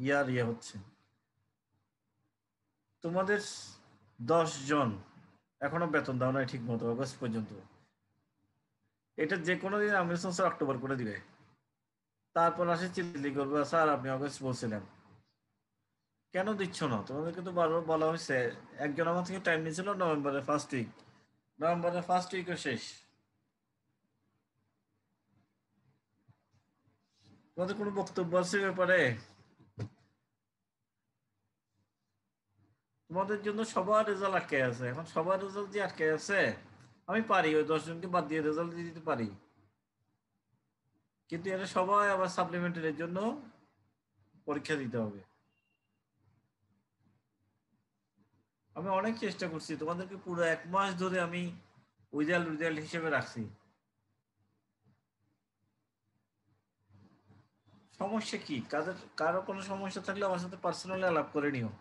ইয়ে হচ্ছে। তোমাদের 10 জন এখনো বেতন দাও নাই ঠিক মতো অগস্ট পর্যন্ত। এটা যে কোনো দিন আমি স্যার অক্টোবর করে দিবে, তারপর আসে চিল্লি করবে স্যার আপনি অগস্ট বলছিলেন কেন দিচ্ছ না? তোমাদেরকে তো বারবার বলা হয়েছে। একজন আমার থেকে টাইম নিয়েছিল নভেম্বরের ফার্স্ট উইক, নভেম্বরের ফার্স্ট উইকও শেষ। তোমাদের কোনো বক্তব্য আছে ব্যাপারে? তোমাদের জন্য সবার রেজাল্ট আটকে আছে, এখন সবার রেজাল্ট যে আটকে আছে, আমি পারি ওই 10 জনকে বাদ দিয়ে রেজাল্ট দিয়ে দিতে পারি, কিন্তু এটা সবাই আবার সাপ্লিমেন্টারির জন্য পরীক্ষা দিতে হবে। আমি অনেক চেষ্টা করছি, তোমাদেরকে পুরো 1 মাস ধরে আমি রেজাল্ট হিসেবে রাখছি। সমস্যা কি? কারো কোনো সমস্যা থাকলে আমার সাথে পার্সোনালি আলাপ করে নিও,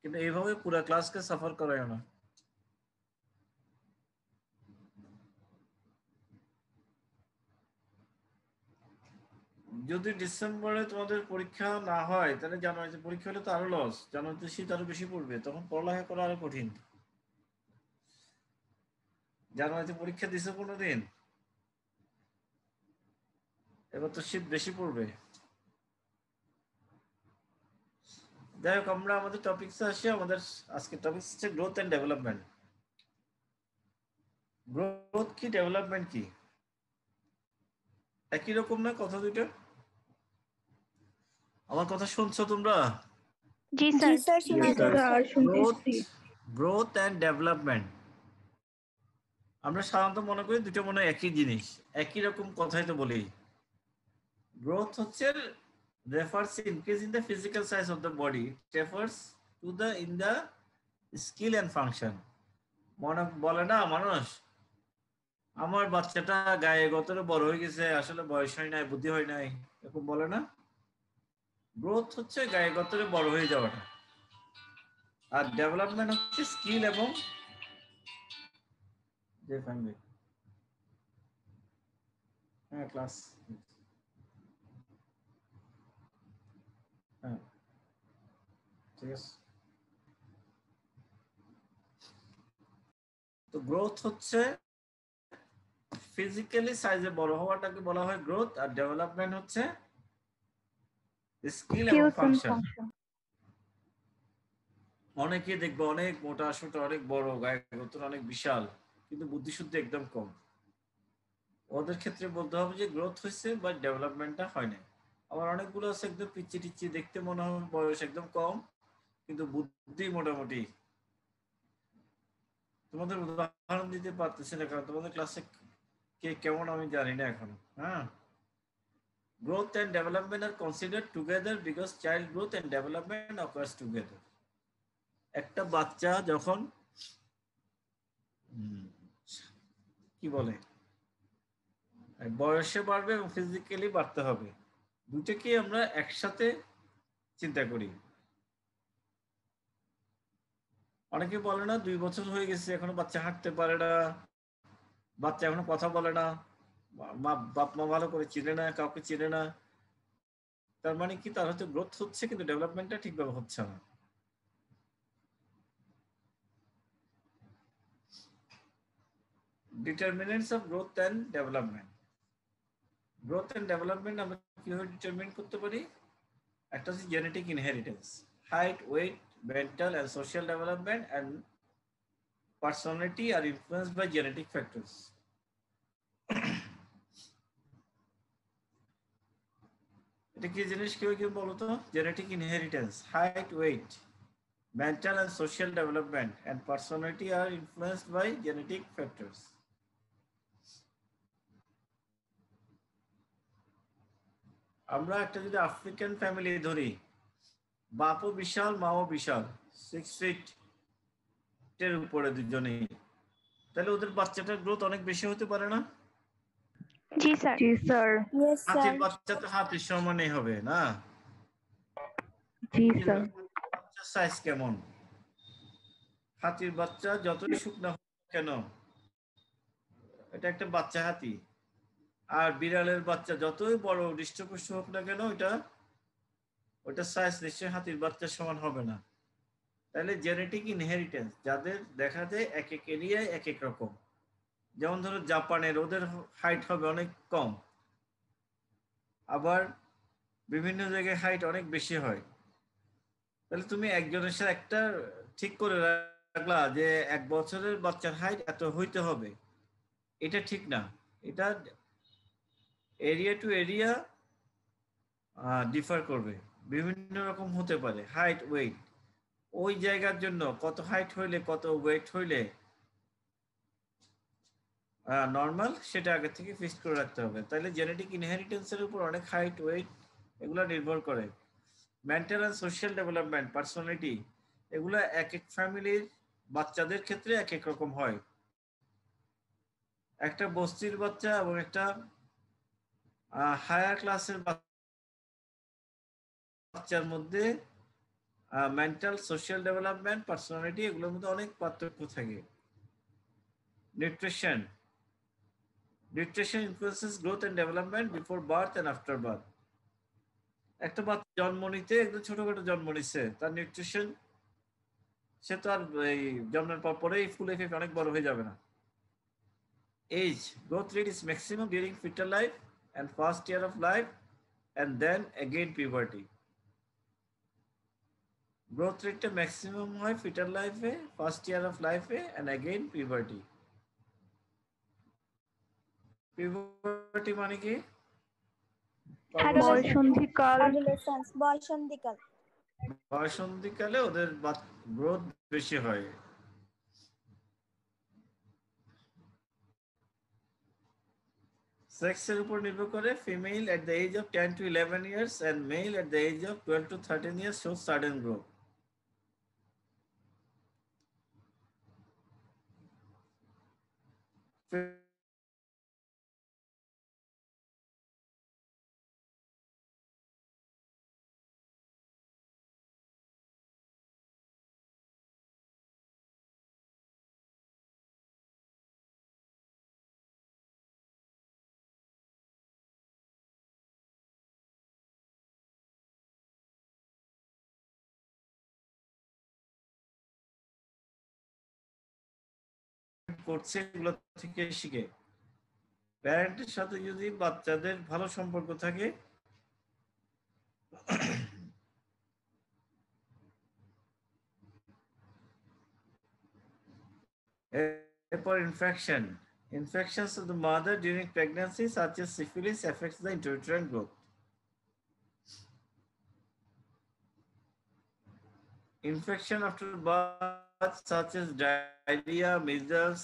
কিন্তু এইভাবে পুরো ক্লাসকে সাফার করায় না। যদি ডিসেম্বরে তোমাদের পরীক্ষা না হয় তাহলে জানুয়ারিতে পরীক্ষা হলে তো আরো লস, জানুয়ারিতে শীত আরো বেশি পড়বে, তখন পড়ালেখা করা আরো কঠিন। জানুয়ারিতে পরীক্ষা দিছে কোনোদিন? এবার তো শীত বেশি পড়বে। যাই হোক, আমরা আমাদের টপিকসে আসি। আমাদের আজকে টপিক হচ্ছে গ্রোথ এন্ড ডেভেলপমেন্ট। গ্রোথ কি, ডেভেলপমেন্ট কি, একই রকম না কথা দুটো? আমার কথা শুনছো তোমরা? জি জি স্যার। স্যার, শোনা যাচ্ছে। গ্রোথ এন্ড ডেভেলপমেন্ট আমরা সাধারণত মনে করি দুটো মনে হয় একই জিনিস, একই রকম কথাই তো বলি। গ্রোথ হচ্ছে refers to increase in the physical size of the body. It refers to the in the skill and function. মনে বলে না মানুষ, আমার বাচ্চাটা গায়ে গতরে বড় হয়ে গেছে, আসলে বয়স হয় নাই, বুদ্ধি হয় নাই, এরকম বলে না? গ্রোথ হচ্ছে গায়ে গতরে বড় হয়ে যাওয়াটা, আর ডেভেলপমেন্ট হচ্ছে স্কিল এবং যে ফ্যামিলি। হ্যাঁ ক্লাস, হ্যাঁ ঠিক আছে। তো গ্রোথ হচ্ছে ফিজিক্যালি সাইজে বড় হওয়াটাকে বলা হয় গ্রোথ, আর ডেভেলপমেন্ট হচ্ছে স্কিল এবং ফাংশন। অনেকে দেখবে অনেক মোটা সোটা, অনেক বড়, গায়ে গতর অনেক বিশাল, কিন্তু বুদ্ধিশুদ্ধি একদম কম। ওদের ক্ষেত্রে বলতে হবে যে গ্রোথ হয়েছে বা ডেভেলপমেন্টটা হয় না। আবার অনেকগুলো আছে একদম পিচ্ছি টিচ্ছি, দেখতে মনে হয় বয়স একদম কম কিন্তু বুদ্ধি মোটামুটি। তোমাদের উদাহরণ দিতে পারতেছি না কারণ তোমাদের ক্লাসে কে কেমন আমি জানি না এখন। হ্যাঁ, growth and development are considered together because child growth and development occurs together. একটা বাচ্চা যখন কি বলে বয়সে বাড়বে এবং ফিজিক্যালি বাড়তে হবে, দুটোকে আমরা একসাথে চিন্তা করি। অনেকে বলে না 2 বছর হয়ে গেছে এখনো বাচ্চা হাঁটতে পারে না, বাচ্চা এখনো কথা বলে না, বাপ মা ভালো করে চিনে না, কাউকে চিনে না। তার মানে কি, তার হয়তো গ্রোথ হচ্ছে কিন্তু ডেভেলপমেন্টটা ঠিকভাবে হচ্ছে না। Determinants of growth and development. Growth and development আমরা কিভাবে ডিটারমিন করতে পারি? একটা হচ্ছে genetic inheritance, height, weight, mental and social development and personality are influenced by genetic factors. এটা কি জিনিস কেউ কেউ বলো তো? Genetic inheritance, height, weight, mental and social development and personality are influenced by genetic factors. আমরা একটা যদি আফ্রিকান ফ্যামিলি ধরি, বাপও বিশাল মাও বিশাল, 6 ফিট এর উপরে দুজনেই, তাহলে ওদের বাচ্চাটার গ্রোথ অনেক বেশি হতে পারে না? জি স্যার। Yes sir. হাতির বাচ্চা তো হাতির সমানই হবে না? জি স্যার। বাচ্চার সাইজ কেমন? হাতির বাচ্চা যতই শুকনা হোক কেন, এটা একটা বাচ্চা হাতি। আর বিড়ালের বাচ্চা যতই বড় হৃষ্টপুষ্ট হোক না কেন, এটা ওটা সাইজ নিশ্চয়ই হাতির বাচ্চার সমান হবে না। তাহলে জেনেটিক ইনহেরিটেন্স, যাদের দেখা যায় এক এক এরিয়ায় এক এক রকম, যেমন ধরো জাপানের ওদের হাইট হবে অনেক কম, আবার বিভিন্ন জায়গায় হাইট অনেক বেশি হয়। তাহলে তুমি একজনের সাথে একটা ঠিক করে রাখলা যে 1 বছরের বাচ্চার হাইট এত হইতে হবে, এটা ঠিক না। এটা এরিয়া টু এরিয়া ডিফার করবে, বিভিন্ন রকম হতে পারে হাইট ওয়েট। ওই জায়গার জন্য কত হাইট হইলে কত ওয়েট হইলে নর্মাল, সেটা আগে থেকে ফিক্সড করে রাখতে হবে। তাহলে জেনেটিক ইনহেরিটেন্সের উপর অনেক হাইট ওয়েট এগুলো নির্ভর করে। Mental and social development, personality, এগুলো এক এক ফ্যামিলির বাচ্চাদের ক্ষেত্রে এক এক রকম হয়। একটা বস্তির বাচ্চা এবং একটা হায়ার ক্লাসের বাচ্চার মধ্যে মেন্টাল সোশ্যাল ডেভেলপমেন্ট পার্সোনালিটি এগুলোর মধ্যে অনেক পার্থক্য থাকে। Nutrition influences growth and development before birth and after birth. একটা বাচ্চা জন্ম নিতে একদম ছোটখাটো জন্ম নিচ্ছে, তার নিউট্রিশন, সে তো আর এই জন্মের পর পরেই ফুলে ফেপে অনেক বড় হয়ে যাবে না। As growth rate is maximum during fetal life and first year of life and then again puberty. Growth রেটটা ম্যাক্সিমাম হয় ফিটাল লাইফে, ফার্স্ট ইয়ার অফ লাইফে এন্ড এগেইন পিউবার্টি। পিউবার্টি মানে কি? বয়সন্ধিকাল। বয়সন্ধিকালে ওদের গ্রোথ বেশি হয়। সেক্সের উপর নির্ভর করে, female at the age of 10 to 11 years and male at the age of 12 to 13 years shows sudden growth. করছে এগুলো থেকে শিখে। প্যারেন্টের সাথে যদি বাচ্চাদের ভালো সম্পর্ক থাকে, এরপর infections of the mother during pregnancy such as syphilis affects the intrauterine growth. Infection after birth such as diarrhea, measles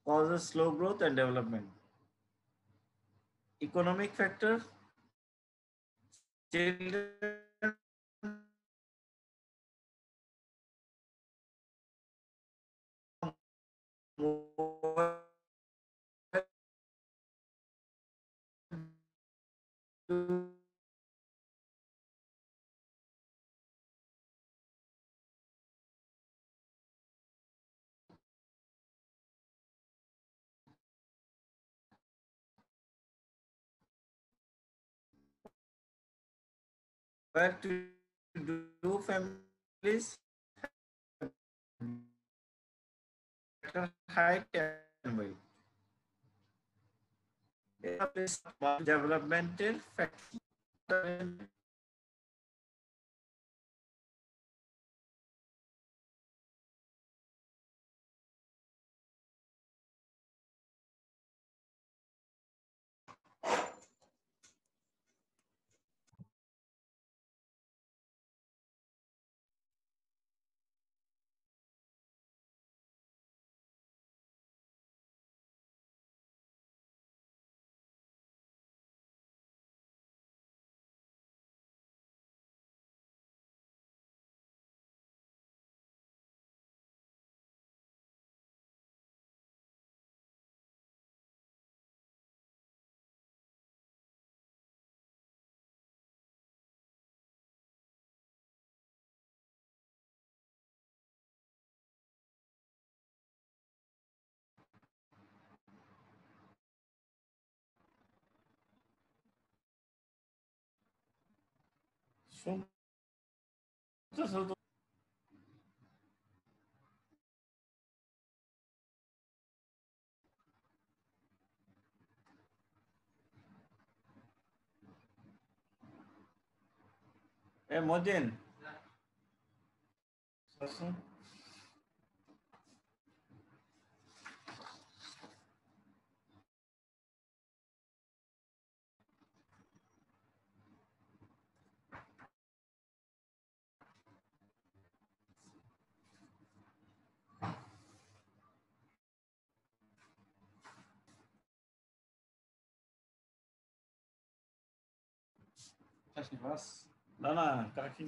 causes slow growth and development. Economic factor, children where to do families better height and weight. Developmental factor শুনতেছো তো? মজিন না না correction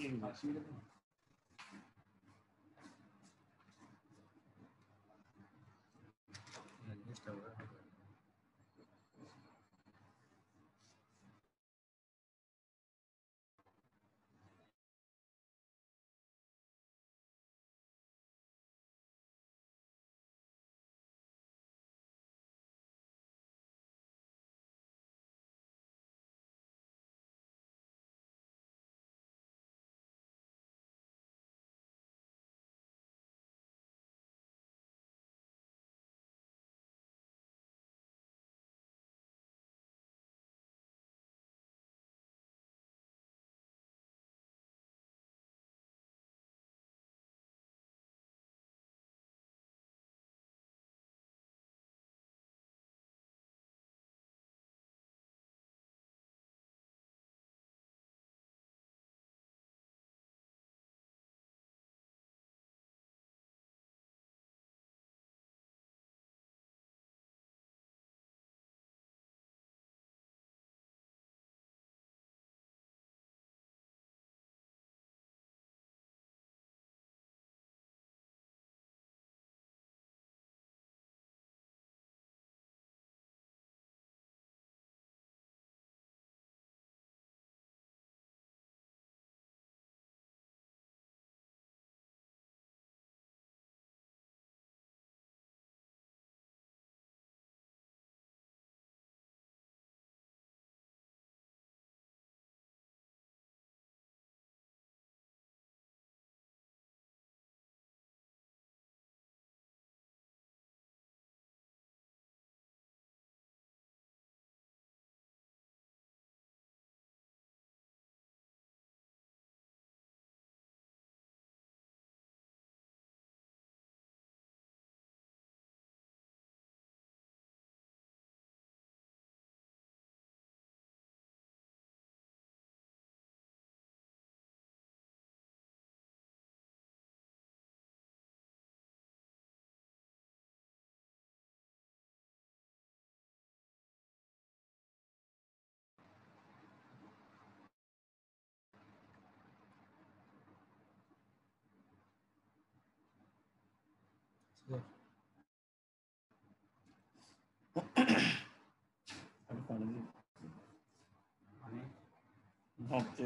ভাবতে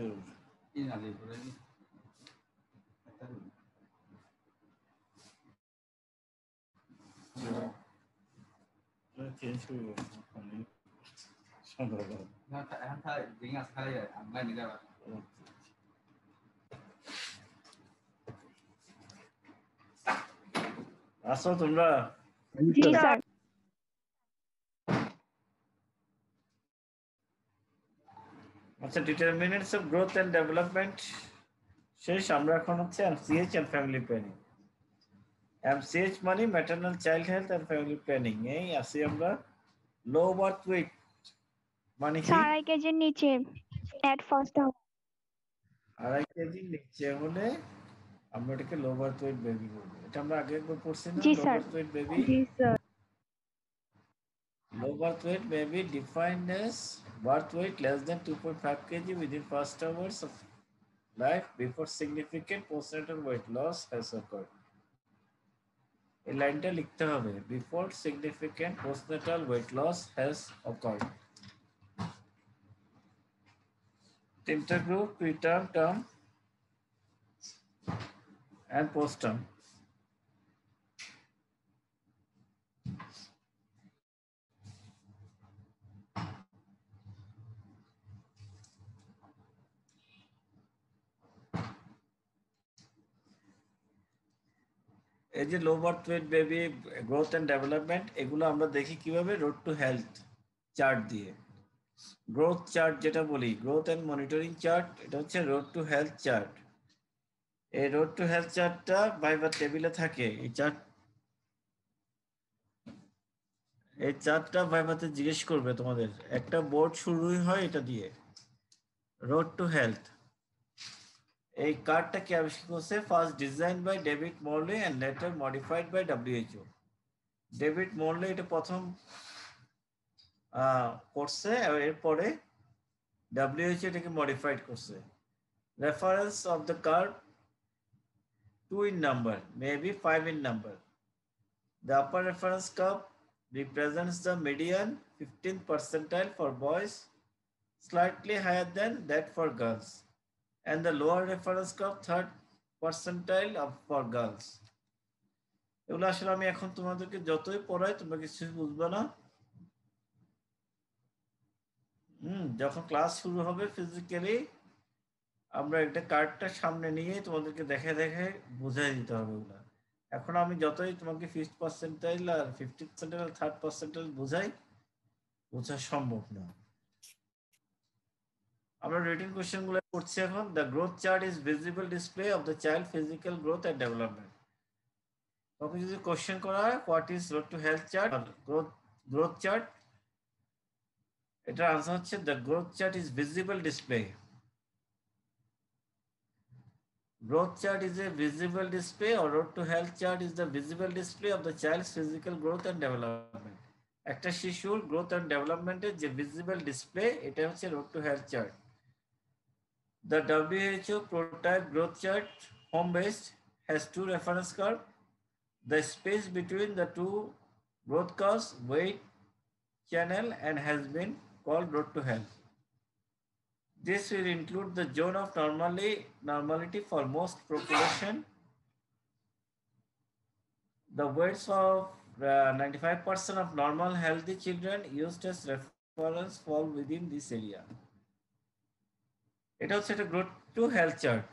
change করবো আসো তোমরা জি sir আচ্ছা determinants of growth and development শেষ আমরা এখন হচ্ছে MCH and family planning MCH মানে maternal child health and family planning এই আসি আমরা লো বার্থ ওয়েট মানে কি 2.5 কেজির নিচে এট ফার্স্ট আড়াই কেজির নিচে হলে আমরা এটাকে লো বার্থ ওয়েট বেবি বলবো এটা আমরা আগে একবার পড়ছি না জি লো sir birth weight baby G sir low birth weight may be defined as birth weight less than 2.5 kg within first hours of life before significant postnatal weight loss has occurred. এই লাইনটা লিখতে হবে before significant postnatal weight loss has occurred. তিনটা group preterm, term and postterm. এই যে low birth weight baby growth and development, এগুলো আমরা দেখি কিভাবে? রোড টু হেলথ চার্ট দিয়ে। গ্রোথ চার্ট যেটা বলি, গ্রোথ এন্ড মনিটরিং চার্ট, এটা হচ্ছে রোড টু হেলথ চার্ট। এই রোড টু হেলথ চার্টটা ভাইবার টেবিলে থাকে। এই চার্টটা ভাইভাতে জিজ্ঞেস করবে তোমাদের, একটা বোর্ড শুরুই হয় এটা দিয়ে, রোড টু হেলথ। এই কার্ডটা কে আবিষ্কার করছে? First design by David Morley and later modified by WHO. David Morley এটা প্রথম করছে, এরপরে ডব্লিউএইচও এটাকে মডিফাইড করছে। Reference of the curve 2 in number, maybe 5 in number. The upper reference curve represents the median 15th percentile for boys, slightly higher than that for girls, and the lower reference curve 3rd percentile for girls. এগুলো আসলে আমি এখন তোমাদেরকে যতই পড়াই তোমরা কিছু বুঝবে না। যখন ক্লাস শুরু হবে ফিজিক্যালি, আমরা একটা কার্ডটা সামনে নিয়ে তোমাদেরকে দেখে দেখে বুঝাই দিতে হবে ওগুলা। এখন আমি যতই তোমাকে 5th percentile আর 50th percentile আর 3rd percentile বোঝা সম্ভব না। আমরা রিটেন কোশ্চেন গুলো করছি এখন। The growth chart is visible display of the child physical growth and development. তখন যদি কোশ্চেন করা হয় what is road to health chart, growth chart, এটার আনসার হচ্ছে the growth chart is visible display. Growth chart is a visible display, or road to health chart is the visible display of the child's physical growth and development. একটা শিশুর growth and ডেভেলপমেন্টের যে visible display, এটা হচ্ছে road to health chart. The WHO prototype growth chart, home-based, has 2 reference curves. The space between the 2 growth curves, weight channel, and has been called road to health. This will include the zone of normality for most population. The weights of 95% of normal healthy children used as reference fall within this area. এটা হচ্ছে একটা growth to health chart,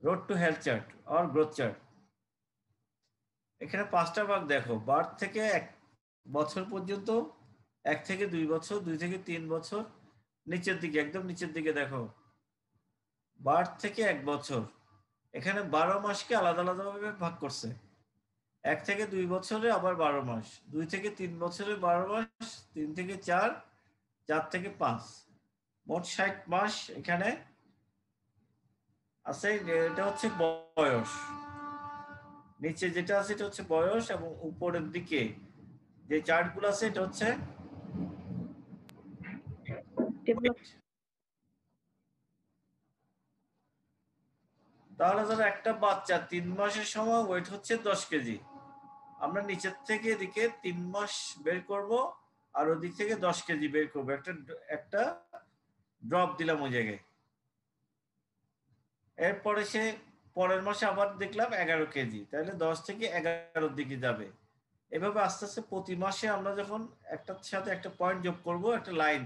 road to health chart আর growth chart. এখানে 5টা ভাগ দেখো, birth থেকে 1 বছর পর্যন্ত, 1 থেকে 2 বছর, 2 থেকে 3 বছর, নিচের দিকে একদম নিচের দিকে দেখো বার্থ থেকে 1 বছর। এখানে 12 মাসকে আলাদা আলাদাভাবে ভাগ করছে। 1 থেকে 2 বছরে আবার 12 মাস, 2 থেকে 3 বছরে 12 মাস, 3 থেকে 4, 4 থেকে 5, মোট 60 মাস এখানে আছে। এটা হচ্ছে বয়স, নিচে যেটা আছে এটা হচ্ছে বয়স, এবং উপরের দিকে যে চার্টগুলো আছে এটা হচ্ছে তাহলে ধরো একটা বাচ্চা 3 মাসের সময় ওয়েট হচ্ছে 10 কেজি, আমরা নিচের থেকে এদিকে 3 মাস বের করব আর ওদিক থেকে 10 কেজি বের করবো, একটা ড্রপ দিলাম ওই জায়গায়। এরপরে সে পরের মাসে আবার দেখলাম 11 কেজি, তাহলে 10 থেকে 11-র দিকে যাবে। এভাবে আস্তে আস্তে প্রতি মাসে আমরা যখন একটার সাথে একটা পয়েন্ট যোগ করব, একটা লাইন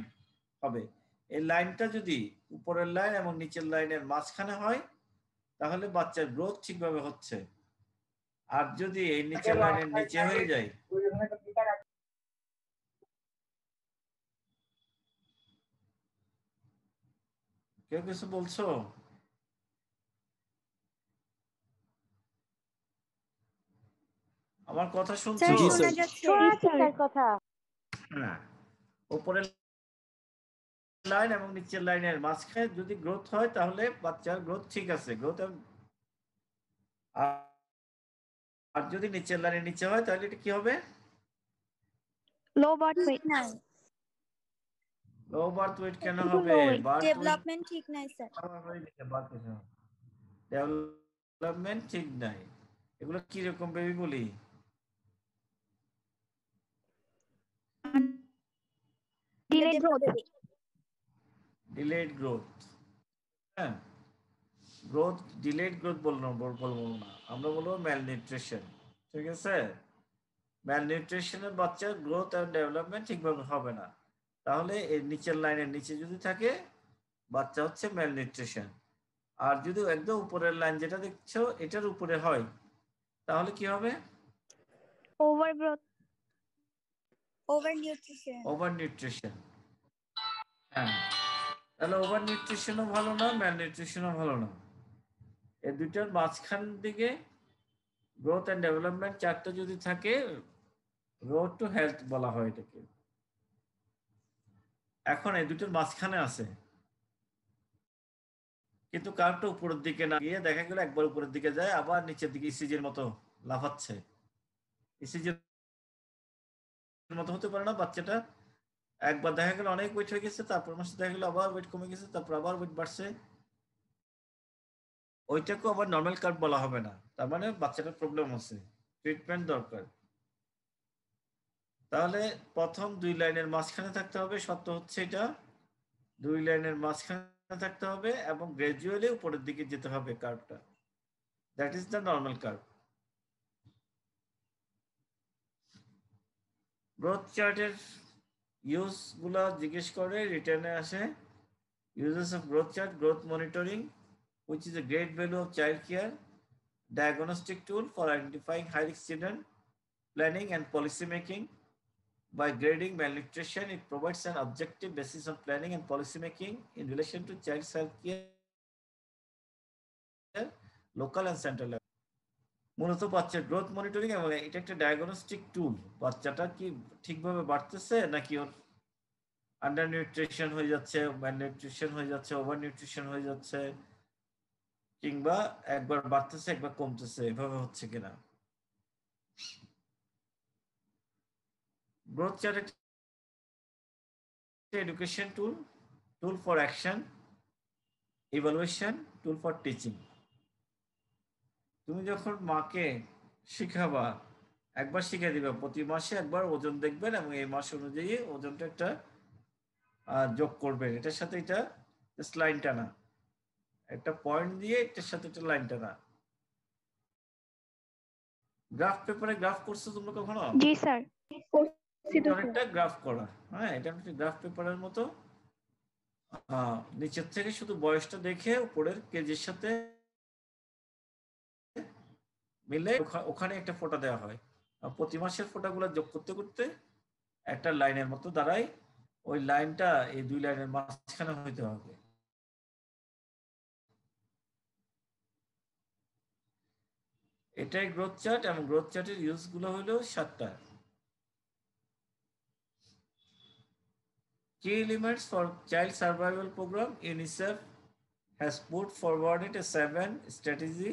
হবে। এই লাইনটা যদি উপরের লাইন এবং নিচের লাইনের মাঝখানে হয় তাহলে বাচ্চার গ্রোথ ঠিকভাবে হচ্ছে। আর যদি এই নিচের লাইনের নিচে হয়ে যায়, কেউ কিছু বলছো? আমার কথা শুনছো? হ্যাঁ, উপরের লাইন এবং নিচের লাইনের মাঝখানে যদি গ্রোথ হয় তাহলে বাচ্চার গ্রোথ ঠিক আছে, গ্রোথ। আর যদি নিচের লাইনের নিচে হয় তাহলে এটা কি হবে? লো বার্থ ওয়েট। লো বার্থ ওয়েট কেন হবে? ডেভেলপমেন্ট ঠিক নাই স্যার। ডেভেলপমেন্ট ঠিক নাই। এগুলো কি রকম বেবি বলি? Delayed growth. Delayed growth. হ্যাঁ, গ্রোথ ডিলেড গ্রোথ বলবো না, আমরা বলবো ম্যালনিউট্রিশন। ঠিক আছে? ম্যালনিউট্রিশনের বাচ্চার গ্রোথ আর ডেভেলপমেন্ট ঠিকভাবে হবে না। তাহলে এর নিচের লাইনের নিচে যদি থাকে বাচ্চা হচ্ছে ম্যালনিউট্রিশন। আর যদি একদম উপরের লাইন যেটা দেখছো এটার উপরে হয় তাহলে কি হবে? Overgrowth. Overnutrition. Over nutrition. হ্যাঁ, তাহলে ওভার নিউট্রিশনও ভালো না, ম্যাল নিউট্রিশনও ভালো না। এই দুইটার মাঝখান দিকে গ্রোথ অ্যান্ড ডেভেলপমেন্ট চারটা যদি থাকে, রোড টু হেলথ বলা হয় এটাকে। এখন এই দুটোর মাঝখানে আছে, কিন্তু কারটা উপরের দিকে না গিয়ে দেখা গেল একবার উপরের দিকে যায়, আবার নিচের দিকে ইসিজির মতো লাফাচ্ছে। ইসিজির মতো হতে পারে না, বাচ্চাটা একবার দেখা গেল অনেক ওয়েট হয়ে গেছে, তারপর মাসে দেখা গেল আবার ওয়েট কমে গেছে, তারপর আবার ওয়েট বাড়ছে, ওইটাকেও আবার নর্মাল কার্ভ বলা হবে না। তার মানে বাচ্চাটার প্রবলেম আছে, ট্রিটমেন্ট দরকার। তাহলে প্রথম 2 লাইনের মাঝখানে থাকতে হবে, শর্ত হচ্ছে এটা 2 লাইনের মাঝখানে থাকতে হবে এবং গ্রাজুয়ালি উপরের দিকে যেতে হবে কার্ভটা। That is the normal curve. Growth চার্টের ইউজ গুলা জিজ্ঞেস করে, রিটার্নে আসে। Uses of growth chart, growth monitoring, which is a great value of child care, diagnostic tool for identifying high-risk children, planning and policy making. By grading malnutrition, it provides an objective basis of planning and policy making in relation to child's health care, local and central level. মূলত বাচ্চার growth monitoring এবং এটা একটা diagnostic টুল, বাচ্চাটা কি ঠিকভাবে বাড়তেছে নাকি ওর আন্ডার নিউট্রিশন হয়ে যাচ্ছে, ম্যালনিউট্রিশন হয়ে যাচ্ছে, ওভার নিউট্রিশন হয়ে যাচ্ছে, কিংবা একবার বাড়তেছে একবার কমতেছে, এভাবে হচ্ছে কিনা। গ্রোথ চার্ট একটা education tool, tool for action, evaluation, tool for teaching. তুমি যখন মাকে শিখাবা, একবার শিখে দিবে, প্রতি মাসে একবার ওজন দেখবেন এবং এই মাস অনুযায়ী ওজনটা একটা যোগ করবেন, এটার সাথে এটা জাস্ট লাইন টানা, একটা পয়েন্ট দিয়ে এটার সাথে একটা লাইন টানা। গ্রাফ পেপারে গ্রাফ করছো তোমরা কখনো? জি স্যার। অনেকটা গ্রাফ করা, হ্যাঁ, এটা একটা গ্রাফ পেপারের মতো। নিচের থেকে শুধু বয়সটা দেখে উপরের কেজির সাথে মিলে ওখানে একটা ফোঁটা দেওয়া হয়, প্রতি মাসের ফোঁটাগুলো যোগ করতে করতে একটা লাইনের মতো দাঁড়ায়। ওই লাইনটা এই 2 লাইনের মাঝখানে হইতে হবে। এটাই গ্রোথ চার্ট, এবং গ্রোথ চার্টের ইউজ গুলো হলো 7টা। Key elements for child survival program, UNICEF has put forwarded a 7 strategy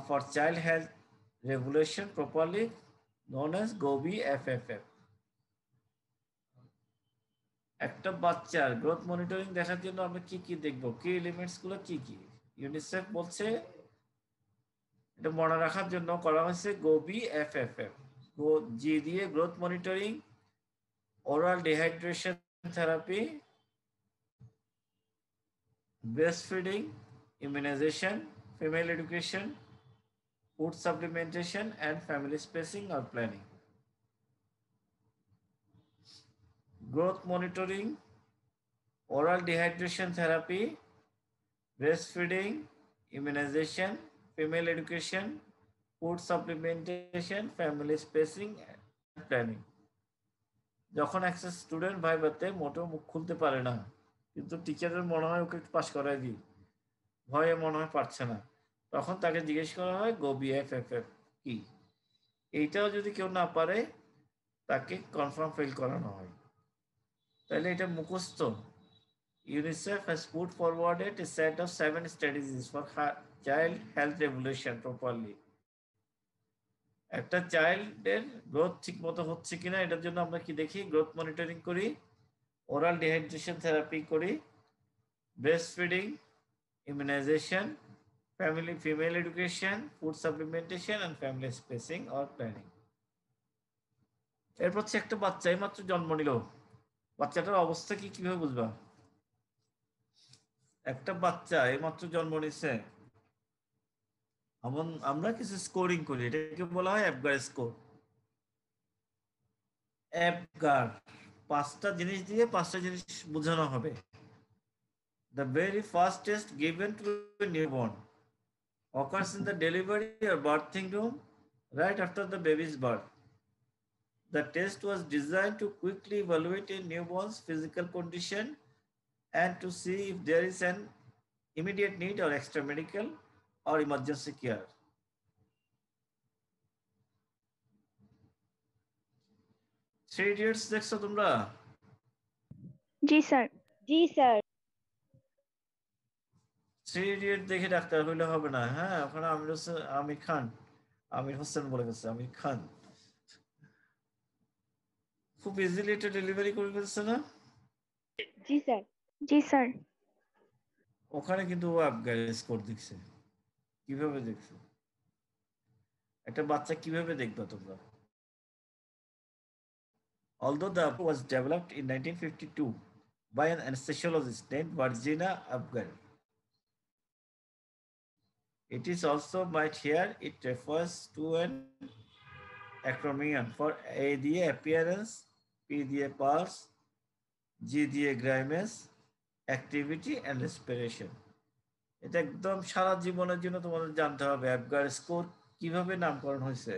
for child health regulation, properly known as GOBI FFF. একটা বাচ্চার গ্রোথ মনিটরিং দেখার জন্য আমরা কি কি দেখবো, কি এলিমেন্টস গুলো কি কি। ইউনিসেফ বলছে এটা মনে রাখার জন্য করা হয়েছে GOBI FFF। জি দিয়ে growth monitoring, oral dehydration therapy, breastfeeding, immunization, female education, food supplementation, and family spacing or planning. Growth monitoring, oral dehydration therapy, breastfeeding, immunization, female education, food supplementation, family spacing, and planning. যখন একটা student ভাইভাতে মোটেও মুখ খুলতে পারে না, কিন্তু টিচারের মনে হয় ওকে পাস করাই দিই, ভয়ে মনে হয় পারছে না, তখন তাকে জিজ্ঞেস করা হয় GOBI FFF কি। এইটাও যদি কেউ না পারে তাকে কনফার্ম ফেল করানো হয়। তাহলে এটা মুখস্থ। UNICEF has put forwarded a set of 7 strategies for child health regulation properly. একটা চাইল্ডের গ্রোথ ঠিক মতো হচ্ছে কিনা এটার জন্য আমরা কি দেখি, গ্রোথ মনিটরিং করি, ওরাল ডিহাইড্রেশন থেরাপি করি, breast feeding, immunization, female education, food supplementation, and family spacing or planning. এরপর হচ্ছে একটা বাচ্চা এইমাত্র জন্ম নিল, বাচ্চাটার অবস্থা কি কিভাবে বুঝবা? একটা বাচ্চা এইমাত্র জন্ম নিচ্ছে, আমরা কিছু স্কোরিং করি, এটাকে বলা হয় অ্যাপগার স্কোর। অ্যাপগার 5টা জিনিস দিয়ে 5টা জিনিস বোঝানো হবে। The very first test given to a newborn occurs in the delivery or birthing room right after the baby's birth. The test was designed to quickly evaluate a newborn's physical condition and to see if there is an immediate need or extra medical or emergency care. Three Idiots দেখছো তোমরা? জি sir. জি sir. Three idiot দেখে doctor হইলে হবে না। হ্যাঁ, ওখানে আমির হোসেন বলে গেছে, আমির খান খুব ইজিলি এটা ডেলিভারি করে ফেলছে না? জি স্যার। জি স্যার। ওখানে কিন্তু ও আপগ্রেড স্কোর দেখছে। কিভাবে দেখছে? একটা বাচ্চা কিভাবে দেখবা তোমরা? Although the app was developed in 1952 by an anesthesiologist named Virginia Apgar, it is also might here it refers to an acronym for A দিয়ে appearance, P দিয়ে pulse, G দিয়ে grimace, activity and respiration. এটা একদম সারা জীবনের জন্য তোমাদের জানতে হবে অ্যাপগার স্কোর কিভাবে নামকরণ হয়েছে।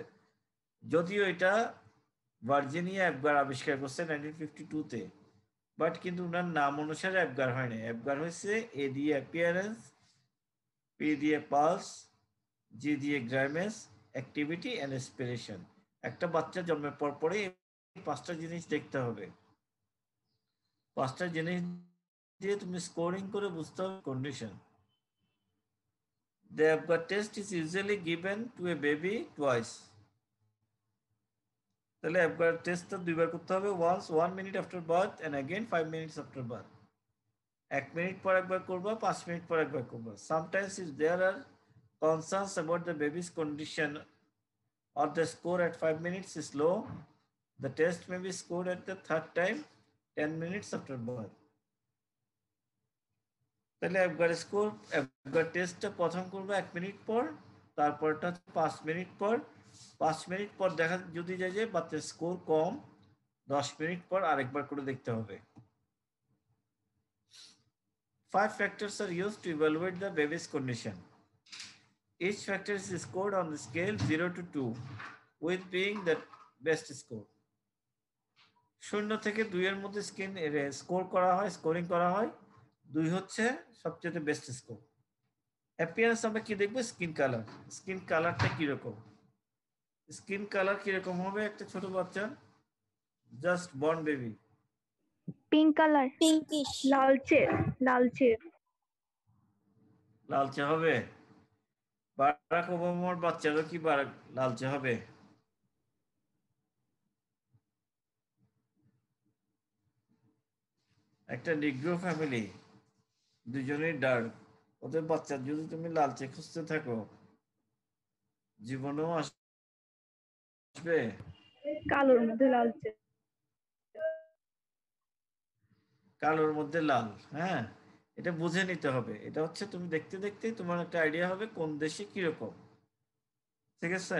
যদিও এটা ভার্জিনিয়া অ্যাপগার আবিষ্কার করছে 1952-তে, বাট কিন্তু ওনার নাম অনুসারে অ্যাপগার হয়নি। অ্যাপগার হয়েছে এ দিয়ে অ্যাপিয়ারেন্স, পি দিয়ে পালস, জি দিয়ে গ্রাইমেস, অ্যাক্টিভিটি অ্যান্ড রেসপিরেশন। একটা বাচ্চা জন্মের পর পরে পাঁচটা জিনিস দেখতে হবে। পাঁচটা জিনিস দিয়ে তুমি স্কোরিং করে বুঝতে হবে condition. The Apgar test is usually given to a baby twice. তাহলে Apgar টেস্টটা দুইবার করতে হবে, once 1 minute after birth and again 5 minutes after birth. 1 minute পর একবার করবা, 5 মিনিট পর একবার করবা। Sometimes if there are concerns about the baby's condition or the score at 5 minutes is low, the test may be scored at the third time 10 minutes after birth. তাহলে অ্যাপগার টেস্টটা প্রথম করবো 1 মিনিট পর, তারপরটা 5 মিনিট পর। 5 মিনিট পর দেখা যদি যায় যে বাচ্চার স্কোর কম, 10 মিনিট পর আরেকবার করে দেখতে হবে। 5 factors are used to evaluate the baby's condition. Each factor is scored on the scale 0 to 2, with being the best score. 0 থেকে 2 এর মধ্যে স্কোরিং করা হয়। 2 হচ্ছে সবচেয়ে বেস্ট স্কোর। অ্যাপিয়ারেন্স আমরা কি দেখবো? Skin colour. স্কিন কালারটা কিরকম? স্কিন কালার কিরকম হবে একটা ছোট বাচ্চা, just born baby? Pink colour. Pinkish. লালচে। লালচে। লালচে হবে? বারাক ওবামার বাচ্চারও কি লালচে হবে? একটা নিগ্রো ফ্যামিলি, দুজনেই ডার্ক, ওদের বাচ্চা যদি তুমি লালচে খুঁজতে থাকো, জীবনেও আসবে? কালোর মধ্যে লালচে। কালোর মধ্যে লাল। হ্যাঁ, এটা বুঝে নিতে হবে। এটা হচ্ছে তুমি দেখতে দেখতে তোমার একটা আইডিয়া হবে কোন দেশে কিরকম। ঠিক আছে?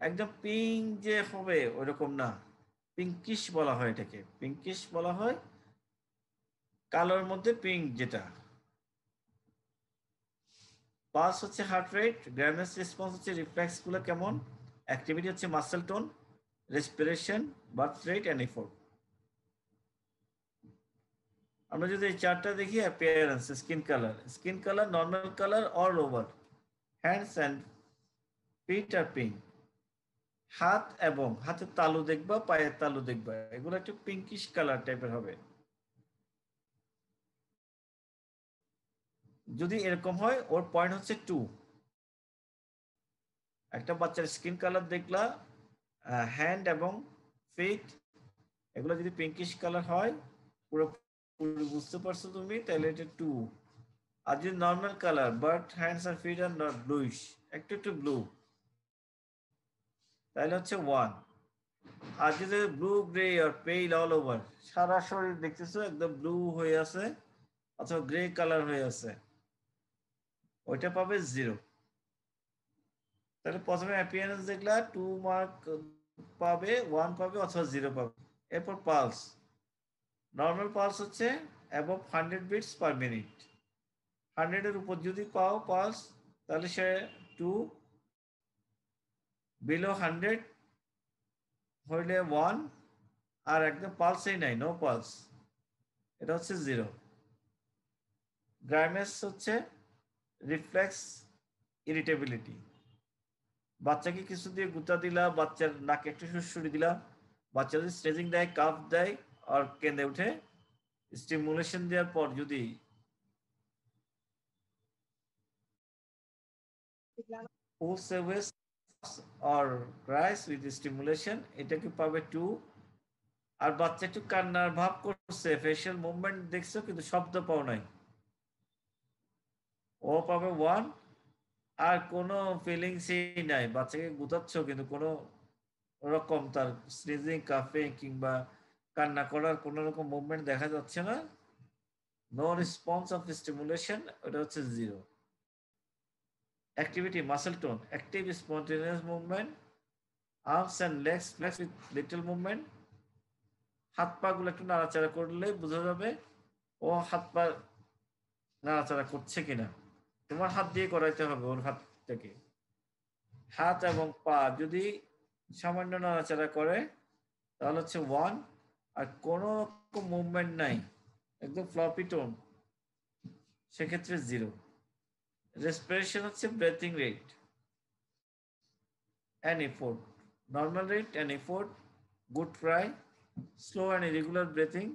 একদম পিঙ্ক যে হবে ওইরকম না, পিঙ্কিশ বলা হয় এটাকে, পিঙ্কিশ বলা হয় কালোর মধ্যে পিঙ্ক যেটা। পালস হচ্ছে হার্ট রেট, গ্রামেস রেসপন্স হচ্ছে রিফ্লেক্স গুলো কেমন, অ্যাক্টিভিটি হচ্ছে muscle tone, respiration, birth rate and effort. আমরা যদি এই চারটা দেখি, appearance, skin colour normal colour all over, hands and feet are pink. হাত এবং হাতের তালু দেখবা, পায়ের তালু দেখবা, এগুলো একটু পিঙ্কিশ কালার টাইপের হবে। যদি এরকম হয় ওর পয়েন্ট হচ্ছে 2। একটা বাচ্চার স্কিন কালার দেখলা, হ্যান্ড এবং ফিট এগুলো যদি পিঙ্কিশ কালার হয়, পুরো বুঝতে পারছো তুমি, তাহলে এটা 2। আর যদি নর্মাল কালার বাট হ্যান্ডস আর ফিট আর নট ব্লুইশ, একটু একটু ব্লু, তাহলে হচ্ছে 1। আর যদি blue grey are pale all over, সারা শরীর দেখতেছো একদম ব্লু হয়ে আছে অথবা গ্রে কালার হয়ে আছে, ওইটা পাবে 0। তাহলে প্রথমে অ্যাপিয়ারেন্স দেখলা 2 মার্ক পাবে, 1 পাবে অথবা 0 পাবে। এরপর পালস, নর্মাল পালস হচ্ছে অ্যাবভ 100 বিটস পার মিনিট। 100 এর উপর যদি পাও পালস তাহলে সে 2 বিলো 100 হইলে 1 আর একদম পালসেই নাই, নো পালস, এটা হচ্ছে 0। গ্রাইমেস হচ্ছে রিফ্লেক্স ইরিটেবিলিটি। বাচ্চাকে কিছু দিয়ে গুতা দিলা, বাচ্চার নাকে একটু সুড়সুড়ি দিলা, বাচ্চা যদি স্ট্রেচিং দেয়, কাফ দেয় আর কেঁদে উঠে, স্টিমুলেশন দেওয়ার পর যদি pulls away or cries with stimulation, এটাকে পাবে 2। আর বাচ্চা একটু কান্নার ভাব করছে, ফেশিয়াল মুভমেন্ট দেখছো কিন্তু শব্দ পাও নাই, ও পাবে 1। আর কোনো ফিলিংসই নাই, বাচ্চাকে গুতাচ্ছ কিন্তু কোনো রকম তার স্নিজিং, কাফিং কিংবা কান্না করার কোনো রকম মুভমেন্ট দেখা যাচ্ছে না, নো রেসপন্স অফ স্টিমুলেশন, ওটা হচ্ছে 0। Activity, muscle tone, active spontaneous movement, arms and legs flex with little movement. হাত পা গুলো একটু নাড়াচাড়া করলে বোঝা যাবে ও হাত পা নাড়াচাড়া করছে কিনা, তোমার হাত দিয়ে করাইতে হবে ওর হাত থেকে। হাত এবং পা যদি সামান্য নাড়াচাড়া করে তাহলে হচ্ছে 1, আর কোনো রকম মুভমেন্ট নাই, একদম ফ্লপি টোন, সেক্ষেত্রে 0। রেসপিরেশন হচ্ছে breathing rate and effort, normal rate and effort, good cry, slow and irregular breathing,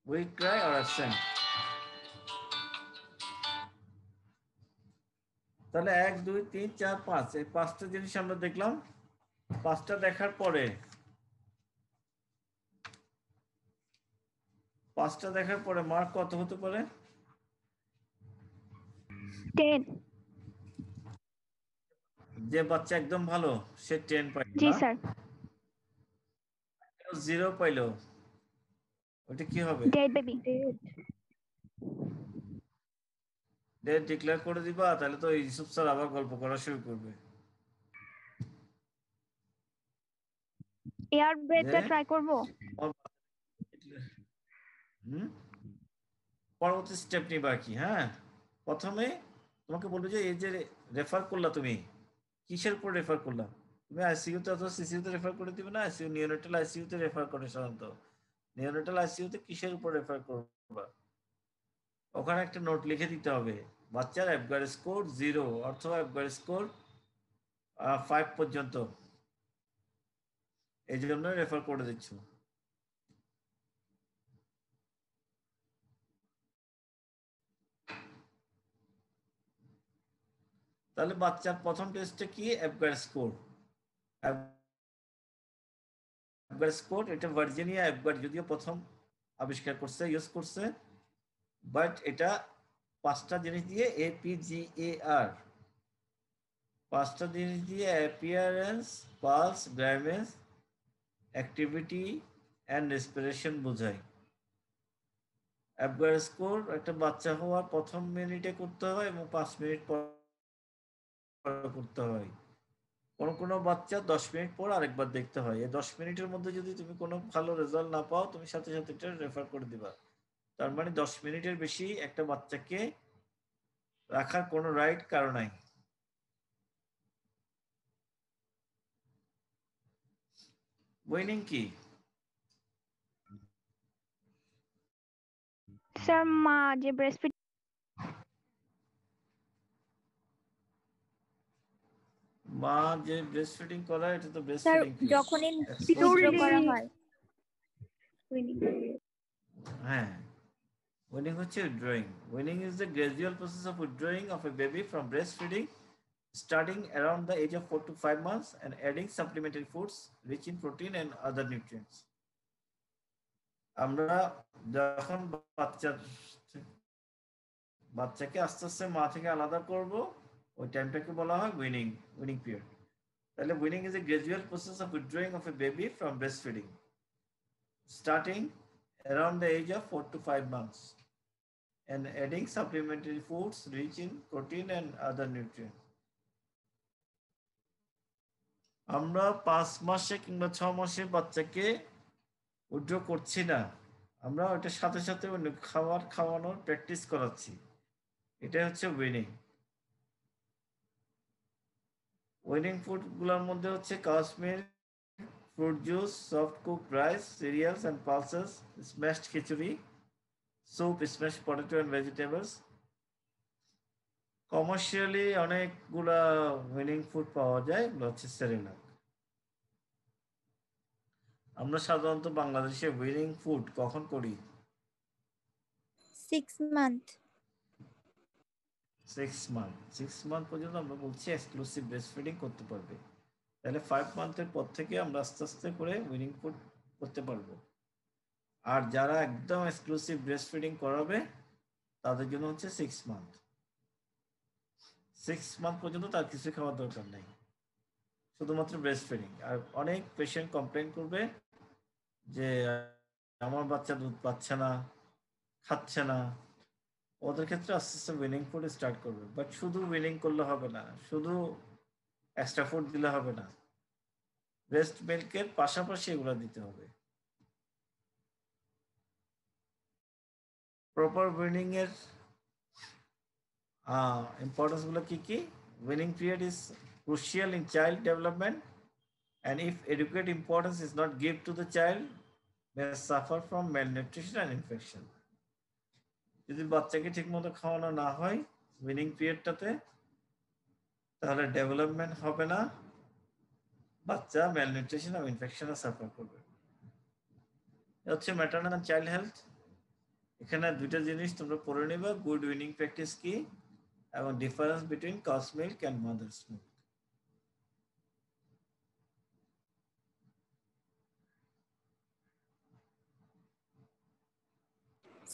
weak cry or absent। তাহলে 1 2 3 4 5 এই 5টা জিনিস আমরা দেখলাম। 5টা দেখার পরে 5টা দেখার পরে মার্ক কত হতে পারে? 10। যে বাচ্চা একদম ভালো সে 10 পাইল জি না, স্যার। 0 পাইলো, ওটা কি হবে? Dead baby. ডেট ডিক্লেয়ার করে দিবা, তাহলে তো ইউসুফ স্যার আবার গল্প করা শুরু করবে। এয়ার ব্রেথটা ট্রাই করব। পরবর্তী স্টেপ নিবা কি? হ্যাঁ, প্রথমে তোমাকে বলবো যে এই যে রেফার করলা, তুমি কিসের উপর রেফার করলা? তুমি আইসিইউতে অথবা সিসিইউতে রেফার করে দিবে না, আইসিইউ নিওনেটাল আইসিইউতে রেফার করে সাধারণত। নিওনেটাল আইসিইউতে কিসের উপর রেফার করবা? ওখানে একটা নোট লিখে দিতে হবে, বাচ্চার অ্যাপগার স্কোর 0 অথবা অ্যাপগার স্কোর 5 পর্যন্ত, এই জন্য রেফার করে দিচ্ছ। তাহলে বাচ্চার প্রথম টেস্টে কি? অ্যাপগার স্কোর। অ্যাপগার স্কোর এটা ভার্জিনিয়া অ্যাপগার যদিও প্রথম আবিষ্কার করছে, ইউজ করছে, বাট এটা 5টা জিনিস দিয়ে APGAR, 5টা জিনিস দিয়ে appearance, pulse, grimace, activity and respiration বোঝায়। অ্যাপগার স্কোর একটা বাচ্চা হওয়ার প্রথম মিনিটে করতে হয় এবং 5 মিনিট পর করতে হয়। কোনো বাচ্চা 10 মিনিট পর আরেকবার দেখতে হয়। এই 10 মিনিটের মধ্যে যদি তুমি কোনো ভালো রেজাল্ট না পাও, তুমি সাথে সাথে এটা রেফার করে দিবা। তার মানে 10 মিনিটের বেশি একটা বাচ্চাকে রাখার কোনো রাইট কারণ নাই। উইনিং কি? স্যার মা যে ব্রেস্ট ফিড মা যে ব্রেস্ট ফিডিং করা, এটা তো ব্রেস্ট স্যার ফিডিং পিরিয়ড। যখনই উইথড্র করা হয়। হ্যাঁ, উইনিং হচ্ছে withdrawing. Winning is the gradual process of withdrawing of A baby from breast feeding starting around the age of 4 to 5 months and adding supplementary foods rich in protein and other nutrients. আমরা যখন বাচ্চাকে আস্তে আস্তে মা থেকে আলাদা করব, ওই টাইমটাকে বলা হয় উইনিং পিরিয়ড। তাহলে winning is a gradual process of withdrawing of A baby from breast feeding starting around the age of 4 to 5 months and adding supplementary foods rich in protein and other nutrients. আমরা 5 মাসে কিংবা 6 মাসে বাচ্চাকে withdraw করছি না, আমরা ওটার সাথে সাথে খাওয়ানোর প্র্যাকটিস করাচ্ছি, এটা হচ্ছে উইনিং। উইনিং ফুড গুলোর মধ্যে হচ্ছে cows milk, fruit juice, soft cooked rice, cereals and pulses, smashed khichuri, soup, smashed potato and vegetables. Commercially অনেকগুলা উইনিং ফুড পাওয়া যায়, এগুলো হচ্ছে সেরেলাক। আমরা সাধারণত বাংলাদেশে উইনিং ফুড কখন করি? 6 month 6 মান্থ পর্যন্ত আমরা বলছি এক্সক্লুসিভ ব্রেস্ট ফিডিং করতে পারবে। তাহলে 5 মান্থের পর থেকে আমরা আস্তে আস্তে করে উইনিং ফুড করতে পারবো। আর যারা একদম এক্সক্লুসিভ ব্রেস্ট ফিডিং করাবে তাদের জন্য হচ্ছে 6 মান্থ। 6 মান্থ পর্যন্ত তার কিছু খাওয়ার দরকার নেই, শুধুমাত্র ব্রেস্ট ফিডিং। আর অনেক পেশেন্ট কমপ্লেন করবে যে আমার বাচ্চা দুধ পাচ্ছে না, খাচ্ছে না। ওদের ক্ষেত্রে আস্তে আস্তে উইনিং ফুড স্টার্ট করবে। বাট শুধু উইনিং করলে হবে না, শুধু এক্সট্রা ফুড দিলে হবে না, ব্রেস্ট মিল্কের পাশাপাশি এগুলো দিতে হবে। প্রপার উইনিং এর ইম্পর্টেন্স গুলো কি কি? Winning period is crucial in child development, and if adequate importance is not given to the child, may suffer from malnutrition and infection. যদি বাচ্চাকে ঠিকমতো খাওয়ানো না হয় উইনিং পিরিয়ডটাতে, তাহলে ডেভেলপমেন্ট হবে না, বাচ্চা ম্যালনিউট্রিশন এবং ইনফেকশনে সাফার করবে। হচ্ছে ম্যাটারনাল এন্ড চাইল্ড হেলথ। এখানে দুইটা জিনিস তোমরা পড়ে নিবা, গুড উইনিং প্র্যাকটিস কি এবং difference between cow's milk and mother's milk.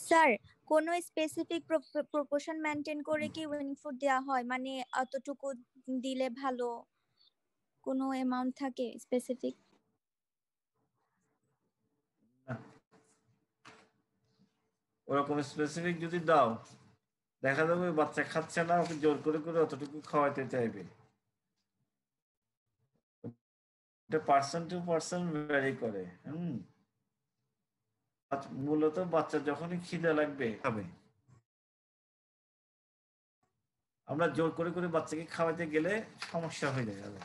Sir কোন স্পেসিফিক প্রপোর্শন মেইনটেইন করে কি উইনিং ফুড দেওয়া হয়, মানে অতটুকু দিলে ভালো, কোনো অ্যামাউন্ট থাকে স্পেসিফিক? ওরকম স্পেসিফিক যদি দাও, দেখা যাবে বাচ্চা খাচ্ছে না, ওকে জোর করে করে অতটুকু খাওয়াইতে চাইবে। এটা পার্সন টু পার্সন ভ্যারি করে। মূলত বাচ্চা যখনই খিদে লাগবে খাবে। আমরা জোর করে করে বাচ্চাকে খাওয়াতে গেলে সমস্যা হয়ে যাবে।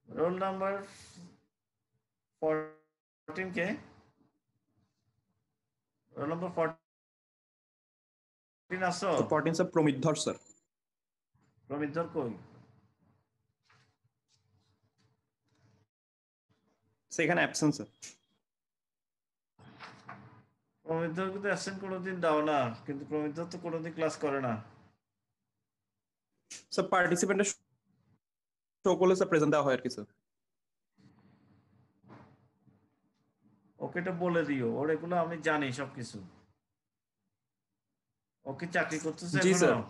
রোল নাম্বার 14 কে? রোল নাম্বার 14 আসো? 14 স্যার প্রমিতধর স্যার। প্রমিতধর কই? সেখানে অ্যাবসেন্ট স্যার। প্রমিতধর কিন্তু অ্যাবসেন্ট কোনোদিন দাও না, কিন্তু প্রমিতধর তো কোনোদিন ক্লাস করে না। স্যার পার্টিসিপেন্টের শো করলে স্যার প্রেজেন্ট দেওয়া হয় আর কি স্যার। ওকে এটা বলে দিও, ওর এগুলো আমি জানি সবকিছু। ওকে চাকরি করতেছে জি স্যার। এখনো?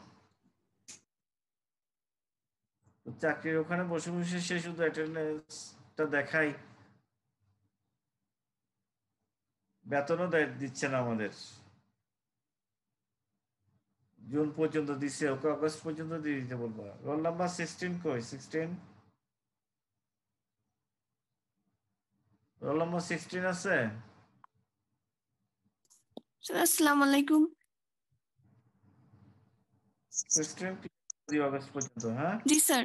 চাকরির ওখানে বসে বসে সে শুধু অ্যাটেন্ডেন্সটা দেখাই, বেতনও দিচ্ছে না আমাদের। জুন পর্যন্ত দিচ্ছে, ওকে আগস্ট পর্যন্ত দিয়ে দিতে বলবো। রোল নাম্বার 16 কই? 16 রোল নাম্বার 16 আছে? স্যার আসসালামু আলাইকুম। 16 দিও আগস্ট পর্যন্ত। হ্যাঁ জি স্যার।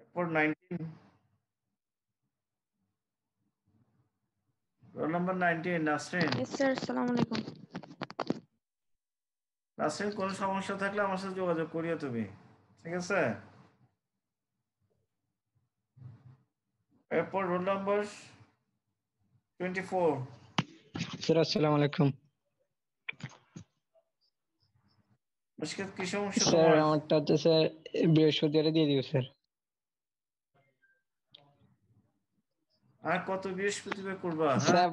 এরপর 19 roll number 19 Nasrin. Yes, sir. Assalamu alaikum. Nasrin, কোনো সমস্যা থাকলে আমার সাথে যোগাযোগ করিও তুমি, ঠিক আছে? এরপর রোল নাম্বার 24। স্যার আসসালামু আলাইকুম। মুশকিল, কি সমস্যা স্যার তোমার? আমারটা হচ্ছে স্যার বৃহস্পতিবারে দিয়ে দিও স্যার। আর কত বৃহস্পতিবার করবা? হ্যাঁ, স্যার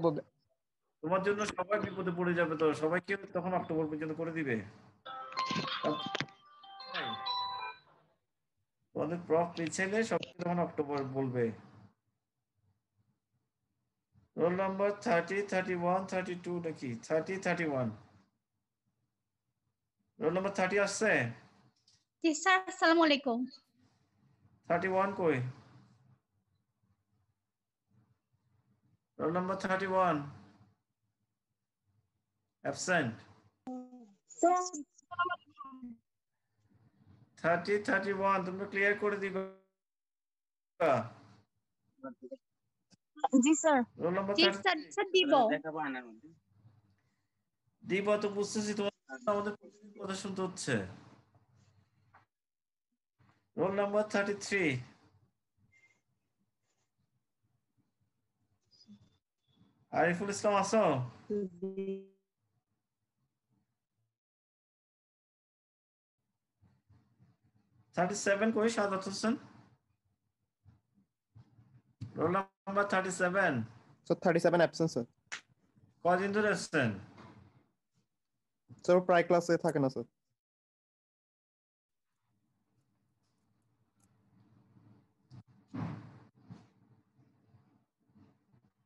তোমার জন্য সবাই বিপদে পড়ে যাবে, তো সবাইকে তখন অক্টোবর পর্যন্ত করে দিবে। তোমাদের প্রফ পিছাইলে সবাইকে তখন অক্টোবর বলবে। রোল নাম্বার 30, 31, 32 নাকি 30, 31? রোল নাম্বার 30 আসছে? জি স্যার আসসালামু আলাইকুম। 31 কই? Roll number 31 absent. 30, 31 তোমরা ক্লিয়ার করে দিবা। জি স্যার। রোল নাম্বার জি স্যার, স্যার দিব। দিব তো বুঝতেছি, তোমার আমাদের প্রতিদিন কথা শুনতে হচ্ছে। রোল নাম্বার 33 আরিফুল ইসলাম আসো। 37 কই Sadat Hossain? Roll number 37 So 37 absent sir. কদিন ধরে আসছেন? Sir প্রায় ক্লাসে থাকে না স্যার।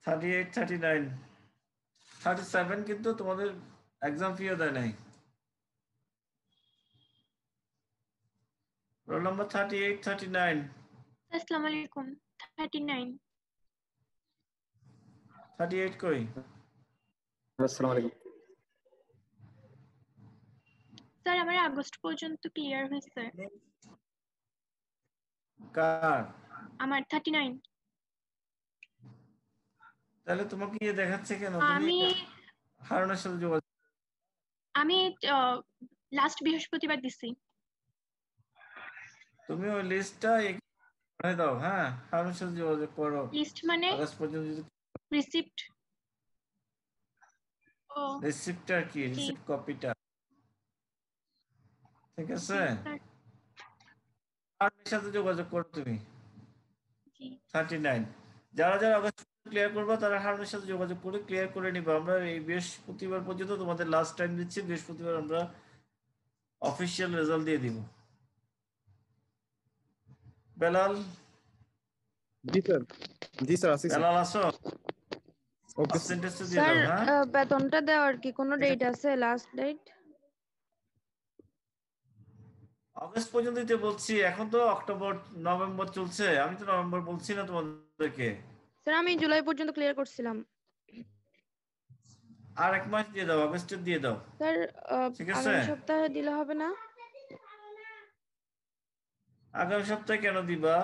থার্টি এইট, 39, 37 কিন্তু তোমাদের এক্সাম ফিও দেয় নাই। রোল নাম্বার 38, 39, আসসালামু আলাইকুম 39 38 কই? আসসালামু আলাইকুম। স্যার আমার আগস্ট পর্যন্ত ক্লিয়ার হয়েছে। কার? আমার 39। তাহলে তোমাকে ইয়ে দেখাচ্ছে কেন? তুমি আমি হারুনের সাথে যোগাযোগ। আমি লাস্ট বৃহস্পতিবার দিছি। তুমি ওই লিস্টটা পাঠিয়ে দাও। হ্যাঁ, হারুনের সাথে যোগাযোগ করো। লিস্ট মানে আগস্ট পর্যন্ত যদি রিসিপ্ট। ও রিসিপ্টটা কি? রিসিপ্ট কপিটা। ঠিক আছে, স্যার হারুনের সাথে যোগাযোগ করো তুমি। জি 39 যারা যারা আগস্ট ক্লিয়ার করবে তারা হারুনের সাথে যোগাযোগ করে ক্লিয়ার করে নিবা। আমরা এই বৃহস্পতিবার পর্যন্ত তোমাদের লাস্ট টাইম দিচ্ছি। বৃহস্পতিবার আমরা অফিসিয়াল রেজাল্ট দিয়ে দিব। বেলাল, জি স্যার। জি স্যার আসি স্যার। বেলাল আসো। ওকে পার্সেন্টেজটা দিয়ে স্যার দাও। হ্যাঁ, বেতনটা দেওয়ার কি কোনো ডেট আছে, লাস্ট ডেট? আগস্ট পর্যন্ত দিতে বলছি। এখন তো অক্টোবর নভেম্বর চলছে, আমি তো নভেম্বর বলছি না তোমাদেরকে। স্যার আমি জুলাই পর্যন্ত ক্লিয়ার করছিলাম। আর এক মাস দিয়ে দাও, আগস্টের দিয়ে দাও। স্যার ঠিক আছে, আগামী সপ্তাহে দিলে হবে না? আগামী সপ্তাহে কেন দিবা?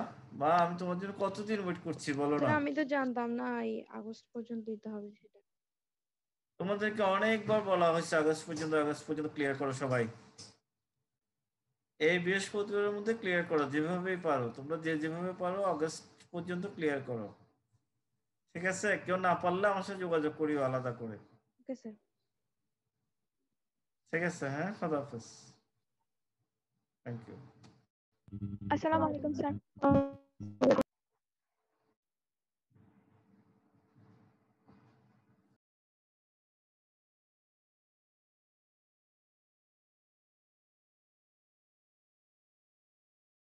বা আমি তোমার জন্য কতদিন ওয়েট করছি বলো স্যার না। আমি তো জানতাম না এই আগস্ট পর্যন্ত দিতে হবে সেটা। তোমাদেরকে অনেকবার বলা হয়েছে আগস্ট পর্যন্ত ক্লিয়ার করো সবাই। এই বৃহস্পতিবারের মধ্যে ক্লিয়ার করো, যেভাবেই পারো। তোমরা যেভাবে পারো আগস্ট পর্যন্ত ক্লিয়ার করো। ঠিক আছে, কেউ না পারলে আমার সাথে যোগাযোগ করিও আলাদা করে। Okay sir. ঠিক আছে, হ্যাঁ, খোদা হাফেজ। Thank you. আসসালামু আলাইকুম স্যার।